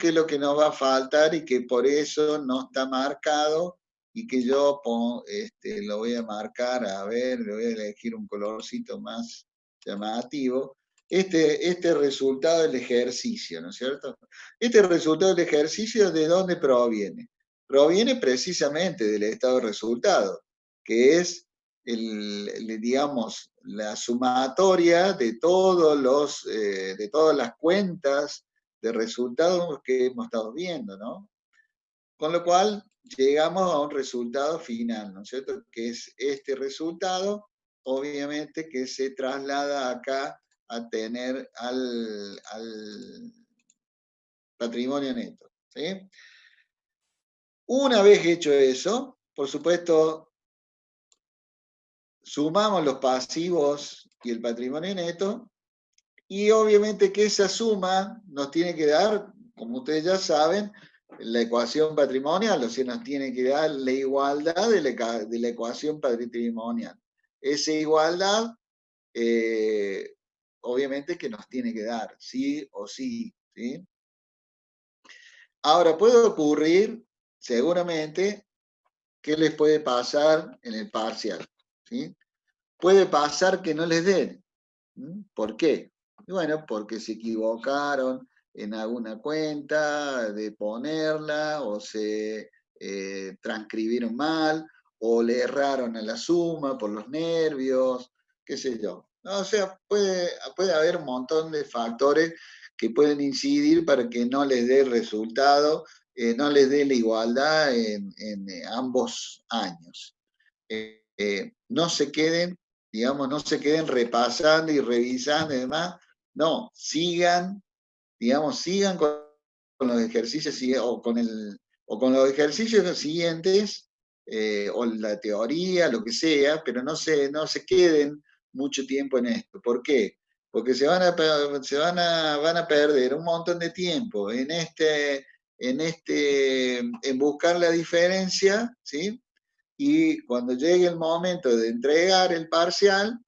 qué es lo que nos va a faltar y que por eso no está marcado y que yo lo voy a marcar, a ver, le voy a elegir un colorcito más llamativo. Este resultado del ejercicio, ¿no es cierto? Este resultado del ejercicio, ¿de dónde proviene? Proviene precisamente del estado de resultado, que es digamos, la sumatoria de de todas las cuentas de resultados que hemos estado viendo, ¿no? Con lo cual llegamos a un resultado final, ¿no es cierto? Que es este resultado, obviamente, que se traslada acá a tener al patrimonio neto, ¿sí? Una vez hecho eso, por supuesto, sumamos los pasivos y el patrimonio neto, y obviamente que esa suma nos tiene que dar, como ustedes ya saben, la ecuación patrimonial, o sea, nos tiene que dar la igualdad de la ecuación patrimonial. Esa igualdad, obviamente que nos tiene que dar, sí o sí, ¿sí? Ahora, puede ocurrir, seguramente, ¿qué les puede pasar en el parcial? ¿Sí? Puede pasar que no les den. ¿Por qué? Y bueno, porque se equivocaron en alguna cuenta de ponerla, o se transcribieron mal, o le erraron a la suma por los nervios, qué sé yo. No, o sea, puede haber un montón de factores que pueden incidir para que no les dé el resultado, no les dé la igualdad en ambos años. No se queden, digamos, no se queden repasando y revisando y demás, no, sigan, digamos, sigan con los ejercicios o con los ejercicios siguientes, o la teoría, lo que sea, pero no se queden mucho tiempo en esto. ¿Por qué? Porque van a perder un montón de tiempo en buscar la diferencia, ¿sí? Y cuando llegue el momento de entregar el parcial,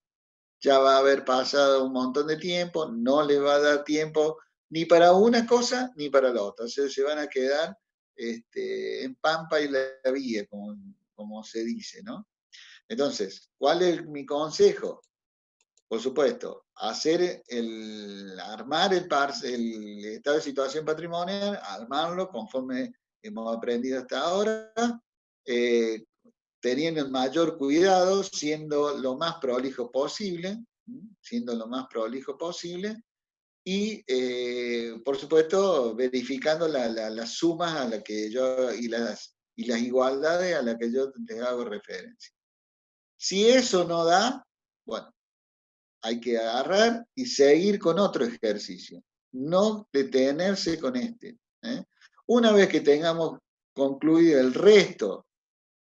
ya va a haber pasado un montón de tiempo, no les va a dar tiempo ni para una cosa ni para la otra. O sea, se van a quedar en pampa y la vía, como se dice, ¿no? Entonces, ¿cuál es mi consejo? Por supuesto, armar el estado de situación patrimonial, armarlo conforme hemos aprendido hasta ahora, eh, teniendo el mayor cuidado, siendo lo más prolijo posible, y por supuesto verificando las sumas a las que yo y las igualdades a las que yo les hago referencia. Si eso no da, bueno, hay que agarrar y seguir con otro ejercicio, no detenerse con este. ¿eh? Una vez que tengamos concluido el resto,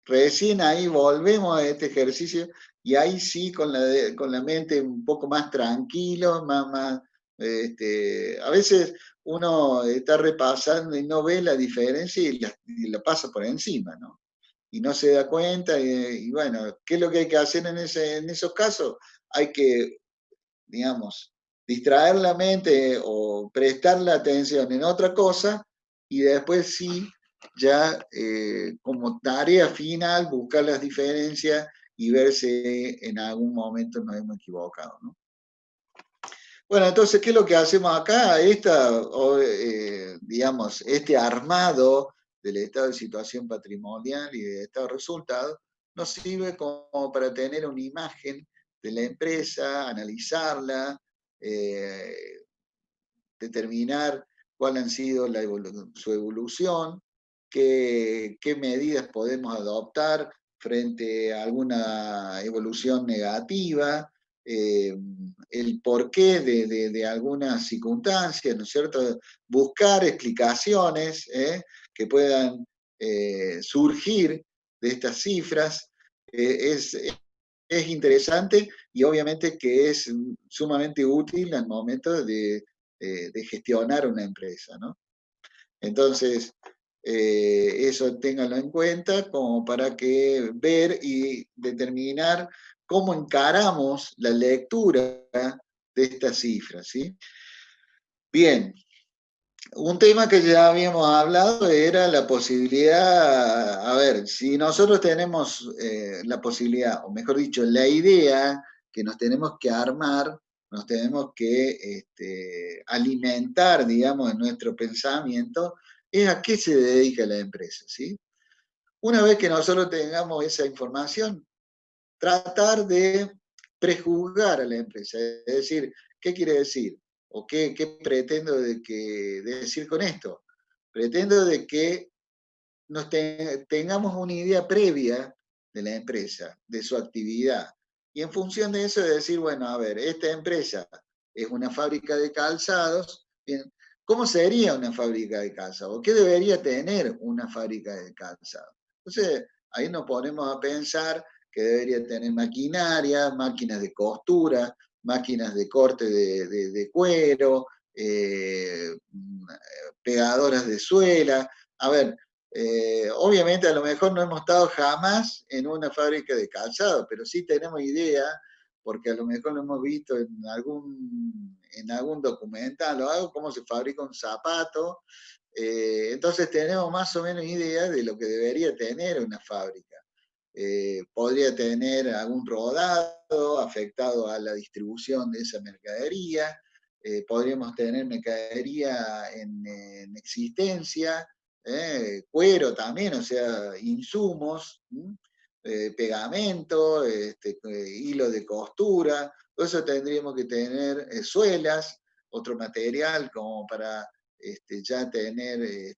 recién ahí volvemos a este ejercicio y ahí sí con la mente un poco más tranquilo, a veces uno está repasando y no ve la diferencia y la pasa por encima, ¿no? Y no se da cuenta y bueno, ¿qué es lo que hay que hacer en esos casos? Hay que, digamos, distraer la mente o prestar la atención en otra cosa y después sí, ya como tarea final, buscar las diferencias y ver si en algún momento nos hemos equivocado, ¿no? Bueno, entonces, ¿qué es lo que hacemos acá? Digamos, este armado del estado de situación patrimonial y de estado de resultados nos sirve como para tener una imagen de la empresa, analizarla, eh, determinar cuál han sido su evolución, qué medidas podemos adoptar frente a alguna evolución negativa, el porqué de algunas circunstancias, ¿no es cierto? Buscar explicaciones que puedan surgir de estas cifras. Es interesante y obviamente que es sumamente útil al momento de gestionar una empresa, ¿no? Entonces, eso ténganlo en cuenta como para que ver y determinar cómo encaramos la lectura de estas cifras, ¿sí? Bien, Un tema que ya habíamos hablado era la posibilidad, a ver, si nosotros tenemos la posibilidad, o mejor dicho, la idea que nos tenemos que armar, nos tenemos que alimentar, digamos, en nuestro pensamiento, es a qué se dedica la empresa, ¿sí? Una vez que nosotros tengamos esa información, tratar de prejuzgar a la empresa, es decir, ¿qué quiere decir? ¿O qué pretendo decir con esto? Pretendo de que tengamos una idea previa de la empresa, de su actividad. Y en función de eso, de decir, bueno, a ver, esta empresa es una fábrica de calzados, bien, ¿cómo sería una fábrica de calzados? ¿Qué debería tener una fábrica de calzados? Entonces, ahí nos ponemos a pensar que debería tener maquinaria, máquinas de costura, máquinas de corte de cuero, pegadoras de suela. A ver, obviamente a lo mejor no hemos estado jamás en una fábrica de calzado, pero sí tenemos idea, porque a lo mejor lo hemos visto en algún documental o algo, cómo se fabrica un zapato. Entonces tenemos más o menos idea de lo que debería tener una fábrica. Podría tener algún rodado afectado a la distribución de esa mercadería, podríamos tener mercadería en existencia, cuero también, o sea, insumos, pegamento, hilo de costura, todo eso tendríamos que tener suelas, otro material como para ya tener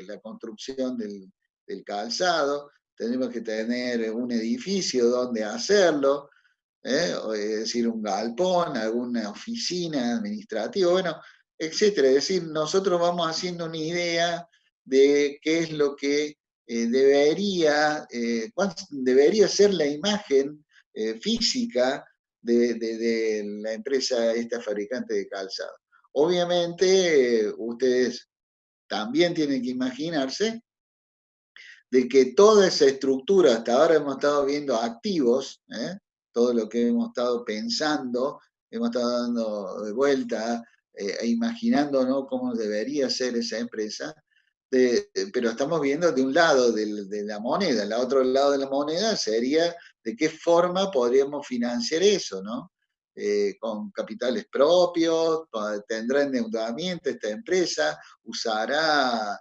la construcción del calzado, tenemos que tener un edificio donde hacerlo, es decir, un galpón, alguna oficina administrativa, bueno, etcétera. Es decir, nosotros vamos haciendo una idea de qué es lo que debería ser la imagen física de la empresa, esta fabricante de calzado. Obviamente, ustedes también tienen que imaginarse de que toda esa estructura, hasta ahora hemos estado viendo activos, todo lo que hemos estado pensando, hemos estado dando de vuelta e imaginando, ¿no?, cómo debería ser esa empresa, pero estamos viendo de un lado de la moneda, el otro lado de la moneda sería de qué forma podríamos financiar eso, ¿no? Con capitales propios, tendrá endeudamiento esta empresa, usará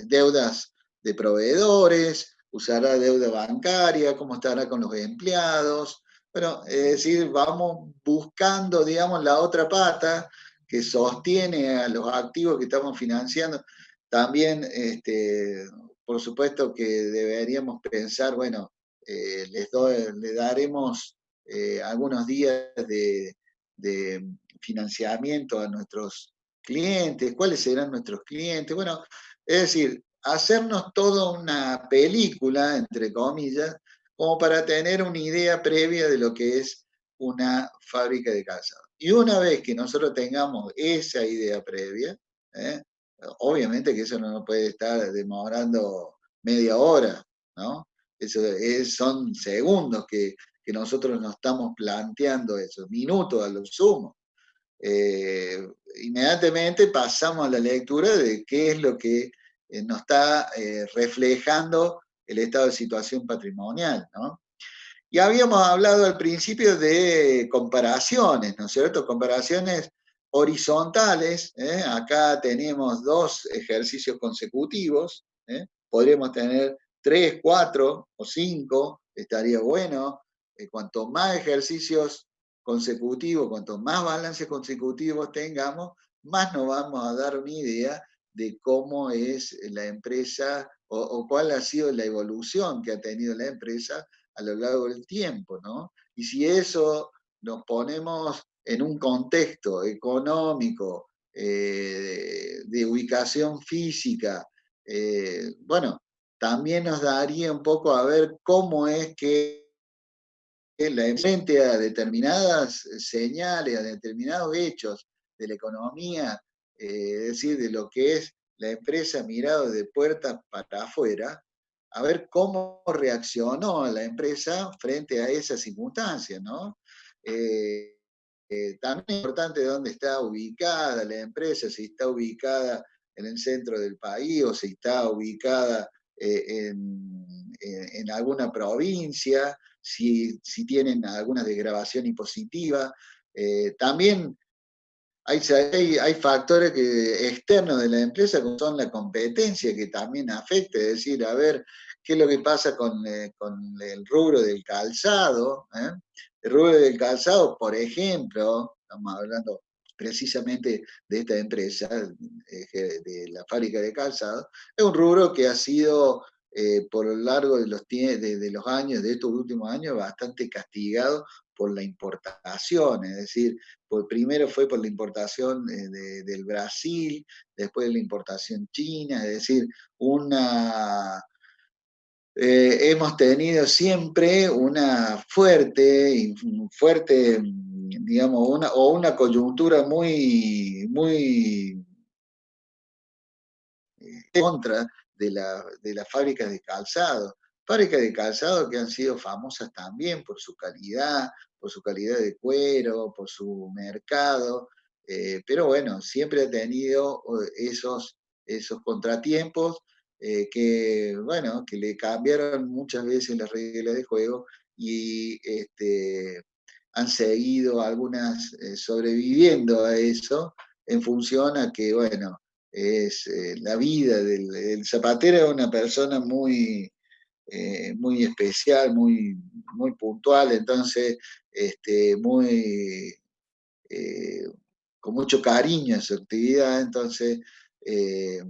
deudas de proveedores, usará deuda bancaria, cómo estará con los empleados. Bueno, es decir, vamos buscando, digamos, la otra pata que sostiene a los activos que estamos financiando. También, por supuesto que deberíamos pensar, bueno, le daremos algunos días de financiamiento a nuestros clientes, cuáles serán nuestros clientes. Bueno, es decir, hacernos toda una película, entre comillas, como para tener una idea previa de lo que es una fábrica de calzado. Y una vez que nosotros tengamos esa idea previa, ¿eh? Obviamente que eso no nos puede estar demorando media hora, ¿no? Son segundos que nosotros nos estamos planteando eso, minutos a lo sumo. Inmediatamente pasamos a la lectura de qué es lo que nos está reflejando el estado de situación patrimonial, ¿no? Y habíamos hablado al principio de comparaciones, ¿no es cierto? Comparaciones horizontales. Acá tenemos 2 ejercicios consecutivos. Podríamos tener 3, 4 o 5, estaría bueno. Cuanto más ejercicios consecutivos, cuanto más balances consecutivos tengamos, más nos vamos a dar una idea de cómo es la empresa o cuál ha sido la evolución que ha tenido la empresa a lo largo del tiempo, ¿no? Y si eso nos ponemos en un contexto económico, de ubicación física, bueno, también nos daría un poco a ver cómo es que frente a determinadas señales, a determinados hechos de la economía, es decir, de lo que es la empresa mirado de puertas para afuera, a ver cómo reaccionó la empresa frente a esas circunstancias, ¿no? también es importante dónde está ubicada la empresa, si está ubicada en el centro del país o si está ubicada en alguna provincia, si tienen alguna desgravación impositiva. También hay factores externos de la empresa, como son la competencia, que también afecta, es decir, a ver qué es lo que pasa con el rubro del calzado. El rubro del calzado, por ejemplo, estamos hablando precisamente de esta empresa, de la fábrica de calzado, es un rubro que ha sido por lo largo de los años, de estos últimos años, bastante castigado por la importación, es decir, primero fue por la importación del Brasil, después la importación china, es decir, hemos tenido siempre una fuerte, digamos, una coyuntura muy contra de las fábricas de calzado. Fábricas de calzado que han sido famosas también por su calidad de cuero, por su mercado, pero bueno, siempre ha tenido esos contratiempos bueno, que le cambiaron muchas veces las reglas de juego y han seguido algunas sobreviviendo a eso en función a que, bueno, es la vida del zapatero, es una persona muy especial, muy puntual, entonces muy eh, con mucho cariño en su actividad, entonces eh,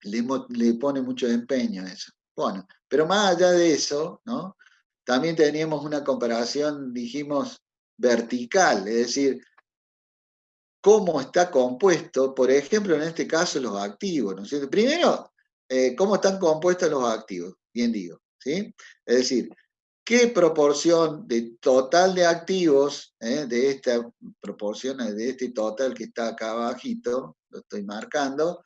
le pone mucho empeño a eso. Bueno, pero más allá de eso, ¿no? También teníamos una comparación, dijimos, vertical, es decir, cómo está compuesto, por ejemplo, en este caso, los activos, ¿no es cierto? Primero, cómo están compuestos los activos, bien digo, ¿sí? Es decir, qué proporción de total de activos, de esta proporción, de este total que está acá abajito, lo estoy marcando,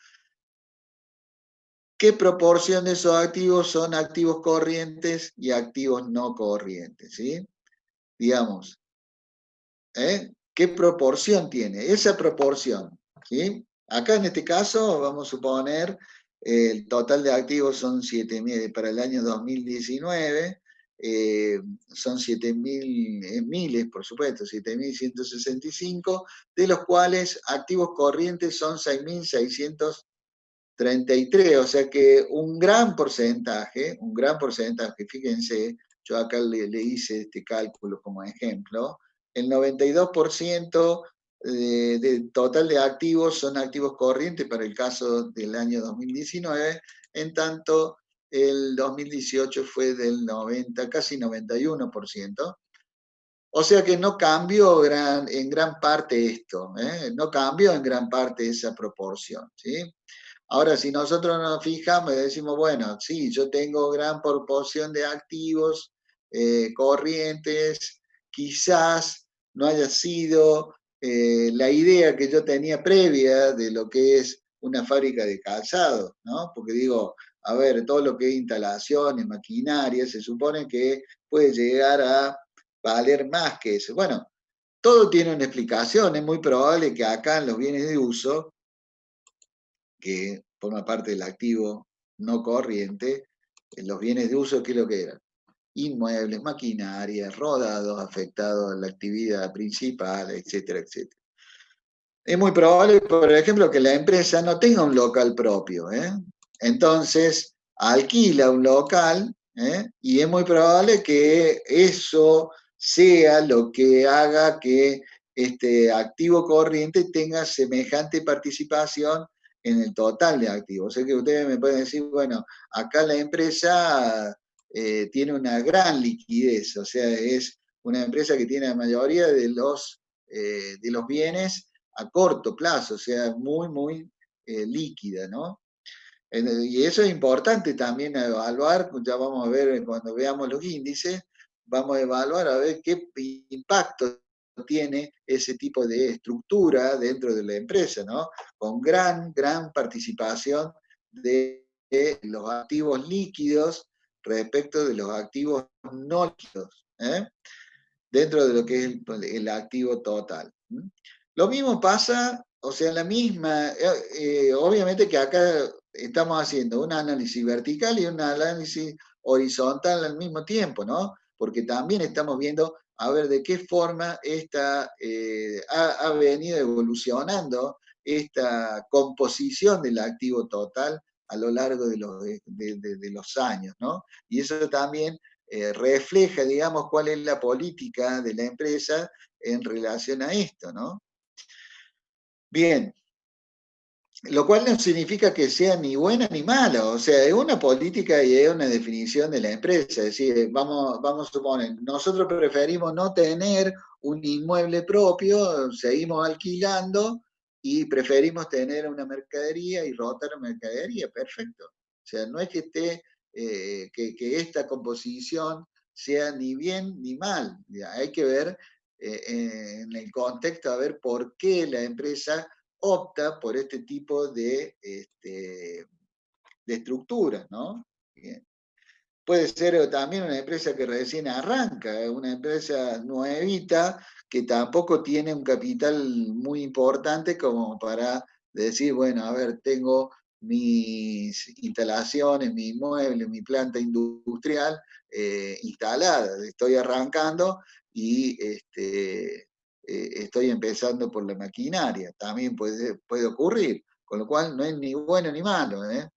qué proporción de esos activos son activos corrientes y activos no corrientes, ¿sí? Digamos, ¿qué proporción tiene? Esa proporción, ¿sí? Acá en este caso, vamos a suponer, el total de activos son 7.000, para el año 2019, son 7.000 miles, por supuesto, 7.165, de los cuales activos corrientes son 6.633, o sea que un gran porcentaje, fíjense, yo acá le hice este cálculo como ejemplo, el 92% del total de activos son activos corrientes para el caso del año 2019, en tanto el 2018 fue del 90, casi 91%. O sea que no cambió en gran parte esto, no cambió en gran parte esa proporción, ¿sí? Ahora, si nosotros nos fijamos y decimos, bueno, sí, yo tengo gran proporción de activos corrientes, quizás no haya sido la idea que yo tenía previa de lo que es una fábrica de calzado, ¿no? Porque digo, a ver, todo lo que es instalaciones, maquinaria, se supone que puede llegar a valer más que eso. Bueno, todo tiene una explicación, es muy probable que acá en los bienes de uso, que forma parte del activo no corriente, en los bienes de uso, ¿qué es lo que eran? Inmuebles, maquinaria, rodados afectados a la actividad principal, etcétera, etcétera. Es muy probable, por ejemplo, que la empresa no tenga un local propio, entonces alquila un local, y es muy probable que eso sea lo que haga que este activo corriente tenga semejante participación en el total de activos. O sea que ustedes me pueden decir, bueno, acá la empresa tiene una gran liquidez, o sea, es una empresa que tiene la mayoría de los bienes a corto plazo, o sea, muy líquida, ¿no? Y eso es importante también evaluar, ya vamos a ver cuando veamos los índices, vamos a evaluar a ver qué impacto tiene ese tipo de estructura dentro de la empresa, ¿no? Con gran participación de los activos líquidos respecto de los activos no líquidos. dentro de lo que es el activo total. Lo mismo pasa, o sea, la misma, obviamente que acá estamos haciendo un análisis vertical y un análisis horizontal al mismo tiempo, ¿no? Porque también estamos viendo a ver de qué forma ha venido evolucionando esta composición del activo total a lo largo de los años, ¿no? Y eso también refleja, digamos, cuál es la política de la empresa en relación a esto, ¿no? Bien, lo cual no significa que sea ni buena ni mala, o sea, es una política y es una definición de la empresa, es decir, vamos a suponer, nosotros preferimos no tener un inmueble propio, seguimos alquilando y preferimos tener una mercadería y rotar mercadería, perfecto. O sea, no es que que esta composición sea ni bien ni mal, hay que ver en el contexto a ver por qué la empresa opta por este tipo de estructuras, ¿no? Bien. Puede ser también una empresa que recién arranca, una empresa nuevita que tampoco tiene un capital muy importante como para decir, bueno, a ver, tengo mis instalaciones, mi inmueble, mi planta industrial instalada, estoy arrancando y estoy empezando por la maquinaria, también puede ocurrir, con lo cual no es ni bueno ni malo, ¿eh?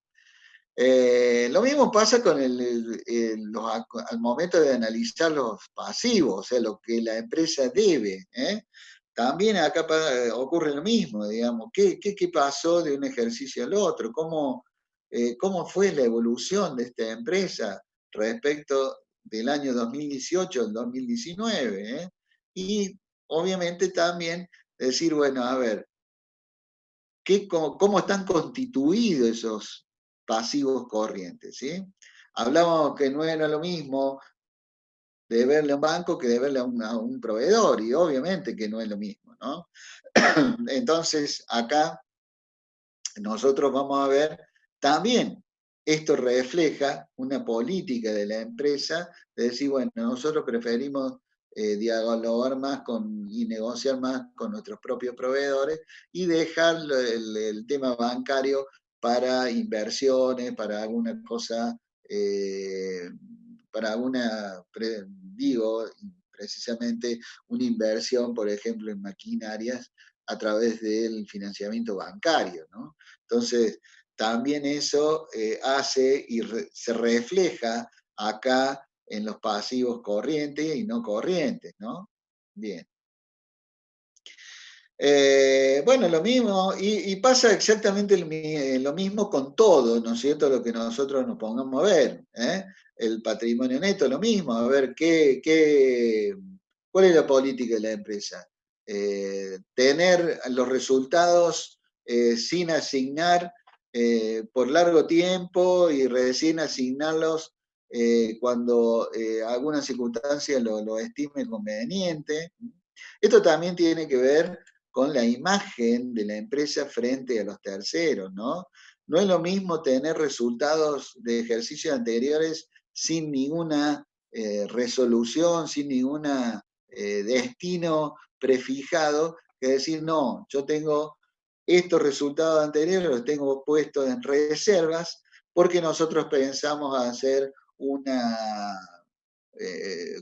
Lo mismo pasa con al momento de analizar los pasivos, o sea, lo que la empresa debe. También acá ocurre lo mismo, digamos, ¿qué pasó de un ejercicio al otro? ¿Cómo fue la evolución de esta empresa respecto del año 2018 al 2019? Y obviamente también decir, bueno, a ver, cómo están constituidos esos pasivos corrientes, ¿sí? Hablábamos que no era lo mismo deberle a un banco que deberle a un proveedor, y obviamente que no es lo mismo, ¿no? Entonces, acá nosotros vamos a ver también, esto refleja una política de la empresa de decir, bueno, nosotros preferimos dialogar más y negociar más con nuestros propios proveedores y dejar el tema bancario para inversiones, para alguna cosa, para alguna, digo, precisamente una inversión, por ejemplo, en maquinarias a través del financiamiento bancario, ¿no? Entonces, también eso hace y se refleja acá en los pasivos corrientes y no corrientes, ¿no? Bien. Bueno, lo mismo, y pasa exactamente lo mismo con todo, ¿no es cierto? Lo que nosotros nos pongamos a ver, ¿eh? El patrimonio neto, lo mismo, a ver cuál es la política de la empresa. Tener los resultados sin asignar por largo tiempo y recién asignarlos cuando alguna circunstancia lo estime conveniente. Esto también tiene que ver con la imagen de la empresa frente a los terceros, ¿no? No es lo mismo tener resultados de ejercicios anteriores sin ninguna resolución, sin ningún destino prefijado, que decir, no, yo tengo estos resultados anteriores, los tengo puestos en reservas, porque nosotros pensamos hacer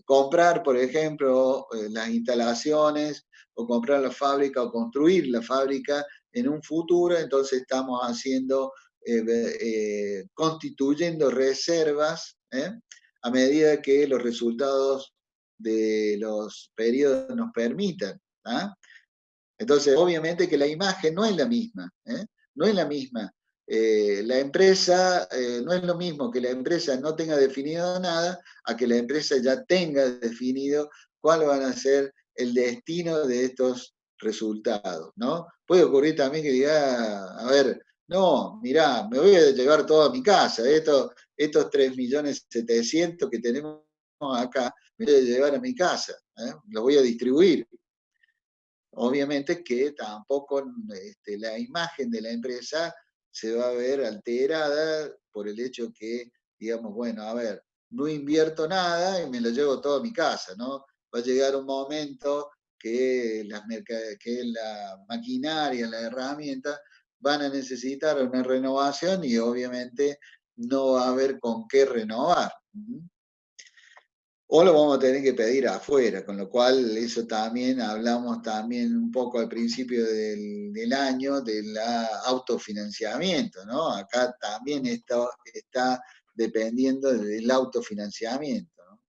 comprar, por ejemplo, las instalaciones o comprar la fábrica o construir la fábrica en un futuro, entonces estamos constituyendo reservas a medida que los resultados de los periodos nos permitan. ¿Ah? Entonces, obviamente que la imagen no es la misma, no es la misma. La empresa, no es lo mismo que la empresa no tenga definido nada a que la empresa ya tenga definido cuál van a ser el destino de estos resultados, ¿no? Puede ocurrir también que diga, a ver, no, mirá, me voy a llevar todo a mi casa, estos 3.700.000 que tenemos acá, me voy a llevar a mi casa, los voy a distribuir. Obviamente que tampoco la imagen de la empresa se va a ver alterada por el hecho que, digamos, bueno, a ver, no invierto nada y me lo llevo todo a mi casa, ¿no? va a llegar un momento que que la maquinaria, las herramientas van a necesitar una renovación y obviamente no va a haber con qué renovar. O lo vamos a tener que pedir afuera, con lo cual eso también, hablamos también un poco al principio del año del autofinanciamiento, ¿no? Acá también esto está dependiendo del autofinanciamiento, ¿no?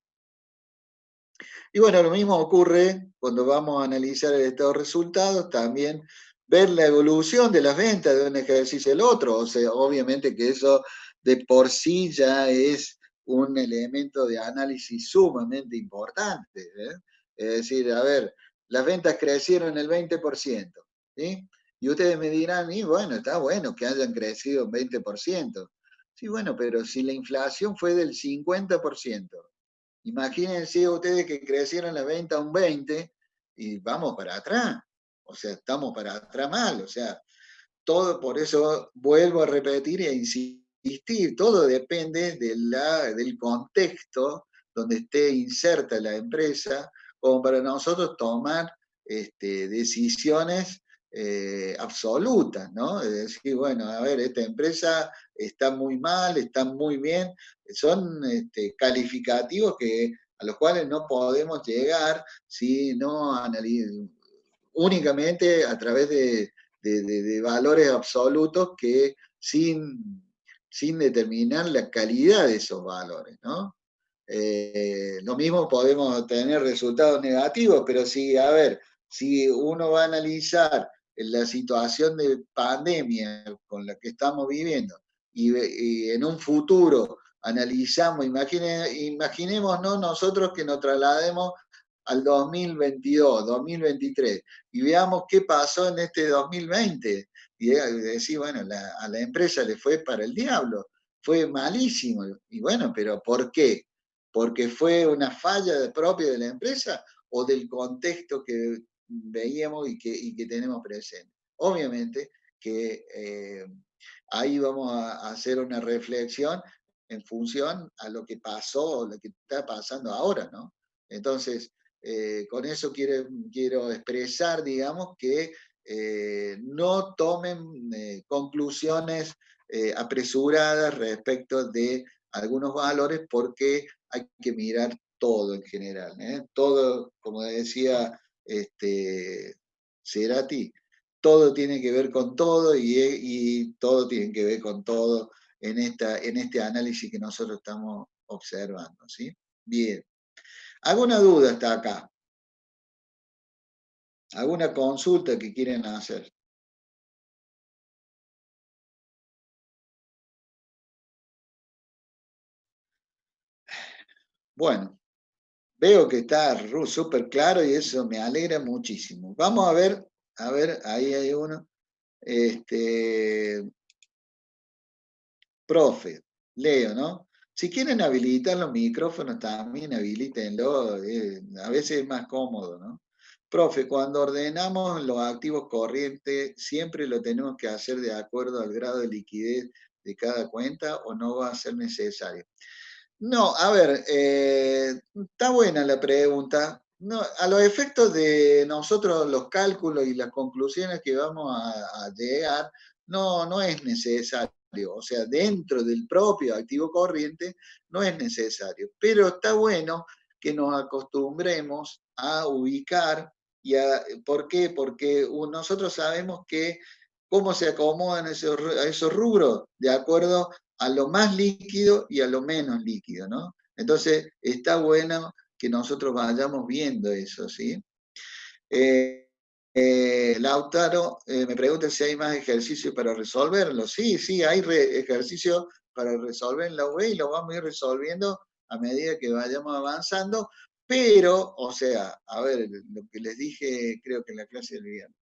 Y bueno, lo mismo ocurre cuando vamos a analizar el estado de resultados, también ver la evolución de las ventas de un ejercicio al otro. O sea, obviamente que eso de por sí ya es un elemento de análisis sumamente importante, ¿eh? Es decir, a ver, las ventas crecieron el 20%, ¿sí? Y ustedes me dirán, y bueno, está bueno que hayan crecido un 20%. Sí, bueno, pero si la inflación fue del 50%, imagínense ustedes que crecieron la venta un 20 y vamos para atrás. O sea, estamos para atrás mal. O sea, todo, por eso vuelvo a repetir e insistir, todo depende del contexto donde esté inserta la empresa, como para nosotros tomar decisiones absolutas, ¿no? Es decir, bueno, a ver, esta empresa está muy mal, está muy bien, son calificativos a los cuales no podemos llegar si no analizamos únicamente a través de valores absolutos que sin determinar la calidad de esos valores, ¿no? Lo mismo podemos tener resultados negativos, pero si, a ver, si uno va a analizar la situación de pandemia con la que estamos viviendo y en un futuro analizamos, imaginemos ¿no? nosotros que nos traslademos al 2022, 2023 y veamos qué pasó en este 2020 y decir, bueno, a la empresa le fue para el diablo, fue malísimo. Y bueno, pero ¿por qué? ¿Porque fue una falla propia de la empresa o del contexto que veíamos y que tenemos presente? Obviamente que ahí vamos a hacer una reflexión en función a lo que pasó o lo que está pasando ahora, ¿no? Entonces, con eso quiero expresar, digamos, que no tomen conclusiones apresuradas respecto de algunos valores porque hay que mirar todo en general, ¿eh? Todo, como decía Cerati, todo tiene que ver con todo y todo tiene que ver con todo en este análisis que nosotros estamos observando, ¿sí? Bien. ¿Alguna duda hasta acá? ¿Alguna consulta que quieren hacer? Bueno, veo que está súper claro y eso me alegra muchísimo. Vamos a ver, ahí hay uno. Este, profe, Leo, ¿no? Si quieren habilitar los micrófonos también habilítenlo, a veces es más cómodo, ¿no? Profe, cuando ordenamos los activos corrientes, ¿siempre lo tenemos que hacer de acuerdo al grado de liquidez de cada cuenta o no va a ser necesario? No, a ver, está buena la pregunta. No, a los efectos de nosotros los cálculos y las conclusiones que vamos a llegar, no es necesario. O sea, dentro del propio activo corriente no es necesario. Pero está bueno que nos acostumbremos a ubicar ¿por qué? Porque nosotros sabemos que cómo se acomodan esos rubros de acuerdo a lo más líquido y a lo menos líquido, ¿no? Entonces, está bueno que nosotros vayamos viendo eso, ¿sí? Eh, Lautaro me pregunta si hay más ejercicios para resolverlo. Sí, sí, hay ejercicios para resolver en la UE y lo vamos a ir resolviendo a medida que vayamos avanzando, pero, o sea, a ver, lo que les dije creo que en la clase del viernes,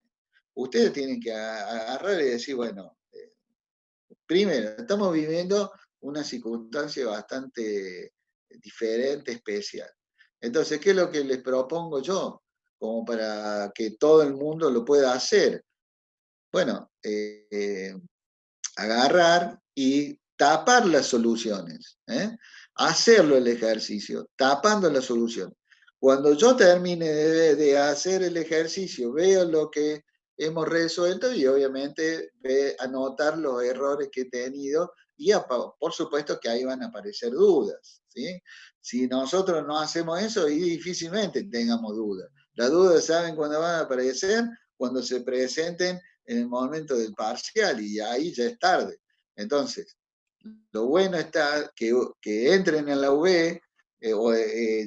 ustedes tienen que agarrar y decir, bueno, primero, estamos viviendo una circunstancia bastante diferente, especial. Entonces, ¿qué es lo que les propongo yo? Como para que todo el mundo lo pueda hacer. Bueno, agarrar y tapar las soluciones, ¿eh? Hacerlo el ejercicio, tapando las soluciones. Cuando yo termine de hacer el ejercicio, veo lo que hemos resuelto y obviamente anotar los errores que he tenido y por supuesto que ahí van a aparecer dudas, ¿sí? Si nosotros no hacemos eso, y difícilmente tengamos dudas. Las dudas, ¿saben cuándo van a aparecer? Cuando se presenten en el momento del parcial y ahí ya es tarde. Entonces, lo bueno está que entren en la UB,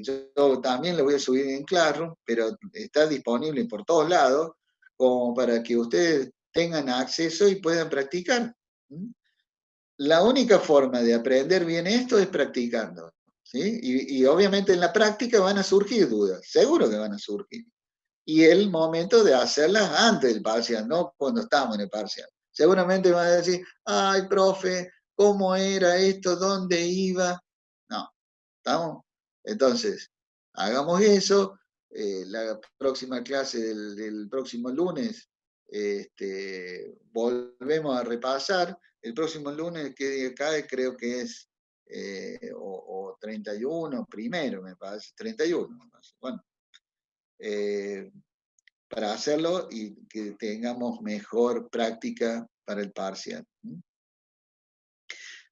yo también lo voy a subir en Classroom, pero está disponible por todos lados, como para que ustedes tengan acceso y puedan practicar. La única forma de aprender bien esto es practicando, ¿sí? Y obviamente en la práctica van a surgir dudas, seguro que van a surgir. Y el momento de hacerlas antes del parcial, no cuando estamos en el parcial. Seguramente van a decir, ay, profe, ¿cómo era esto? ¿Dónde iba? No, ¿estamos? Entonces, hagamos eso. La próxima clase del próximo lunes, volvemos a repasar. El próximo lunes que día cae, creo que es o 31, primero, me parece, 31. Me parece. Bueno, para hacerlo y que tengamos mejor práctica para el parcial.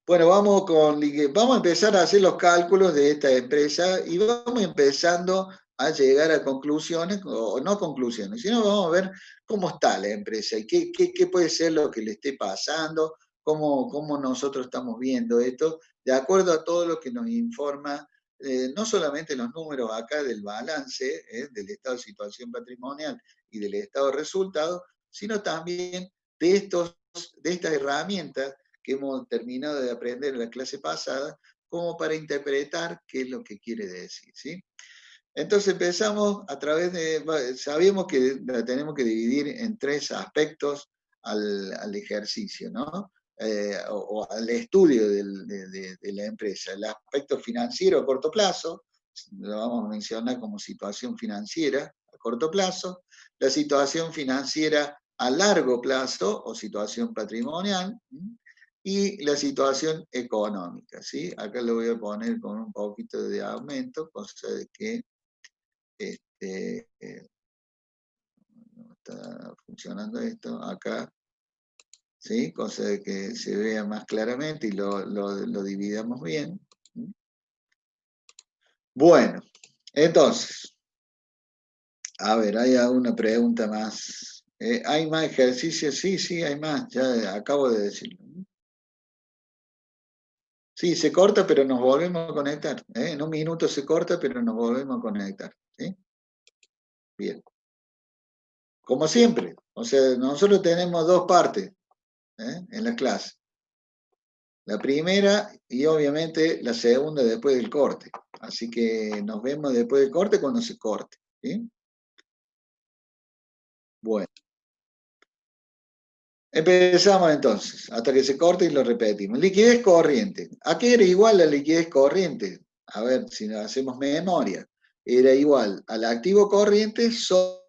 Bueno, vamos a empezar a hacer los cálculos de esta empresa y vamos empezando a llegar a conclusiones, o no conclusiones, sino vamos a ver cómo está la empresa y qué puede ser lo que le esté pasando, cómo nosotros estamos viendo esto, de acuerdo a todo lo que nos informa, no solamente los números acá del balance, del estado de situación patrimonial y del estado de resultados, sino también de estas herramientas que hemos terminado de aprender en la clase pasada, como para interpretar qué es lo que quiere decir, ¿sí? Entonces empezamos a través sabíamos que la tenemos que dividir en tres aspectos al ejercicio, ¿no? O al estudio de la empresa. El aspecto financiero a corto plazo, lo vamos a mencionar como situación financiera a corto plazo, la situación financiera a largo plazo o situación patrimonial, y la situación económica, ¿sí? Acá lo voy a poner con un poquito de aumento, cosa de que no está funcionando esto acá, ¿sí? Cosa de que se vea más claramente y lo dividamos bien. Bueno, entonces, a ver, ¿hay alguna pregunta más? ¿Hay más ejercicios? Sí, sí, hay más, ya acabo de decirlo. Sí, se corta, pero nos volvemos a conectar. En un minuto se corta, pero nos volvemos a conectar. ¿Sí? Bien. Como siempre. O sea, nosotros tenemos dos partes en la clase. La primera y obviamente la segunda después del corte. Así que nos vemos después del corte cuando se corte. ¿Sí? Bueno. Empezamos entonces, hasta que se corte y lo repetimos. Liquidez corriente. ¿A qué era igual la liquidez corriente? A ver si nos hacemos memoria. Era igual al activo corriente sobre